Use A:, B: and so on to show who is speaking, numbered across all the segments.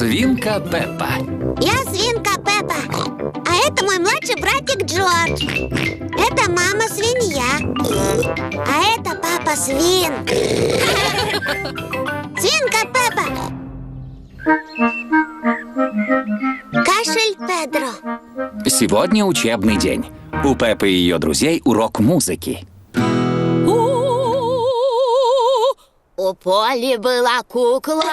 A: Свинка Пеппа.
B: Я свинка Пеппа, а это мой младший братик Джордж. Это мама свинья, а это папа свин. Свинка Пеппа. Кашель Педро.
A: Сегодня учебный день. У Пеппы и ее друзей урок музыки.
B: У Поли была кукла.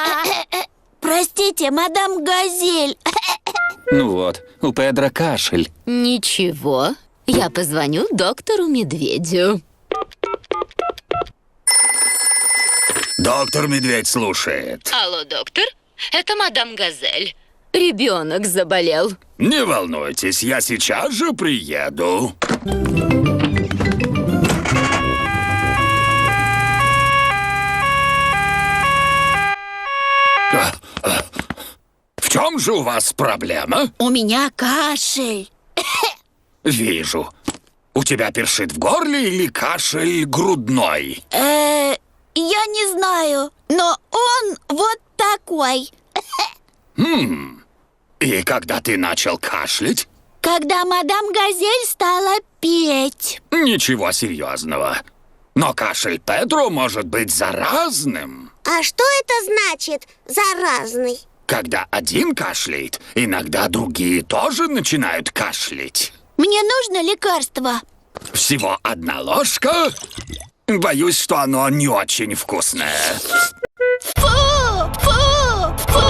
C: Простите, мадам Газель.
A: Ну вот, у Педро кашель.
C: Ничего, я позвоню доктору Медведю.
D: Доктор Медведь слушает.
C: Алло, доктор, это мадам Газель. Ребенок заболел.
D: Не волнуйтесь, я сейчас же приеду. В чем же у вас проблема?
C: У меня кашель.
D: Вижу. У тебя першит в горле или кашель грудной?
C: Я не знаю, но он вот такой.
D: И когда ты начал кашлять?
C: Когда мадам Газель стала петь.
D: Ничего серьезного. Но кашель Педро может быть заразным.
B: А что это значит, заразный?
D: Когда один кашляет, иногда другие тоже начинают кашлять.
C: Мне нужно лекарство.
D: Всего одна ложка. Боюсь, что оно не очень вкусное.
C: Фу! Фу! Фу!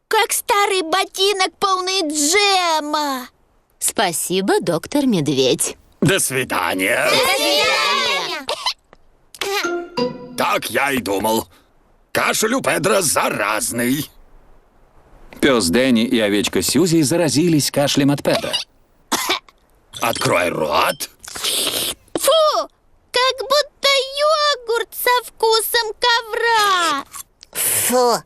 C: Как старый ботинок, полный джема. Спасибо, доктор Медведь.
D: До свидания. Так я и думал. Кашель у Педро заразный.
A: Пес Дэнни и овечка Сьюзи заразились кашлем от Педро.
D: Открой рот.
C: Фу! Как будто йогурт со вкусом ковра.
B: Фу,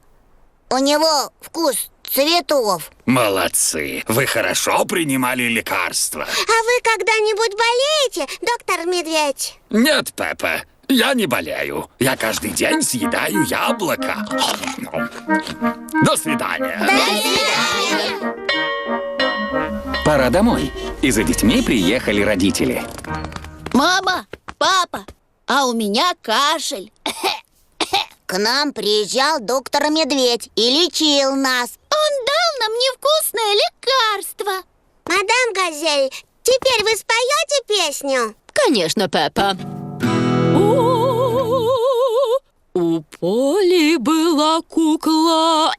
B: у него вкус цветов.
D: Молодцы, вы хорошо принимали лекарства.
B: А вы когда-нибудь болеете, доктор Медведь?
D: Нет, Пеппа, я не болею. Я каждый день съедаю яблоко. До свидания.
A: Пора домой. И за детьми приехали родители.
C: Мама, папа, а у меня кашель.
B: К нам приезжал доктор Медведь и лечил нас.
C: Он дал нам невкусное лекарство.
B: Мадам Газель, теперь вы споете песню?
C: Конечно, Пеппа. поле была кукла.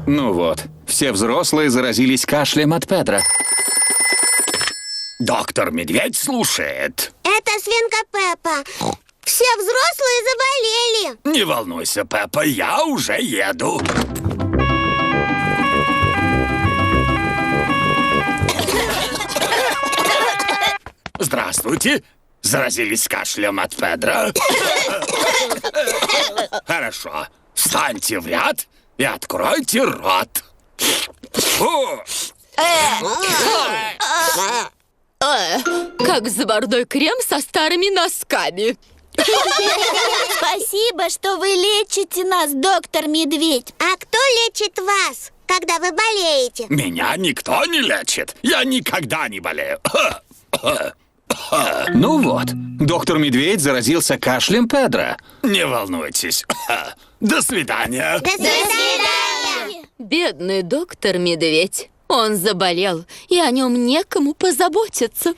A: Ну вот, все взрослые заразились кашлем от Педро.
D: Доктор Медведь слушает.
B: Это свинка Пеппа. Все взрослые заболели.
D: Не волнуйся, Пеппа, я уже еду. Здравствуйте. Заразились кашлем от Педро? Хорошо. Встаньте в ряд и откройте рот. Фу.
C: Как заварной крем со старыми носками.
B: Спасибо, что вы лечите нас, доктор Медведь. А кто лечит вас, когда вы болеете?
D: Меня никто не лечит. Я никогда не болею.
A: Ну вот, доктор Медведь заразился кашлем Педро.
D: Не волнуйтесь. До свидания.
B: До свидания.
C: Бедный доктор Медведь. Он заболел, и о нем некому позаботиться.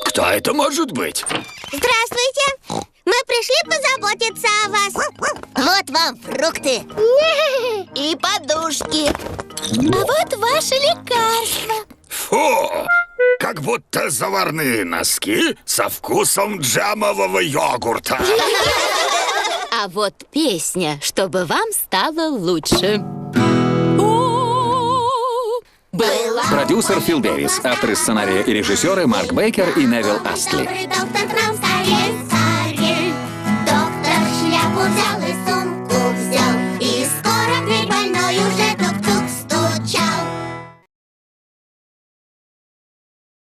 D: Кто это может быть?
B: Здравствуйте. Мы пришли позаботиться о вас. Вот вам фрукты. И подушки. А вот ваше лекарство.
D: Фу! Как будто заварные носки со вкусом джемового йогурта.
C: А вот песня, чтобы вам стало лучше. Была
A: Продюсер Фил Дэвис, авторы сценария и режиссеры Марк Бейкер и Невил Астли.
B: Добрый доктор к нам скорее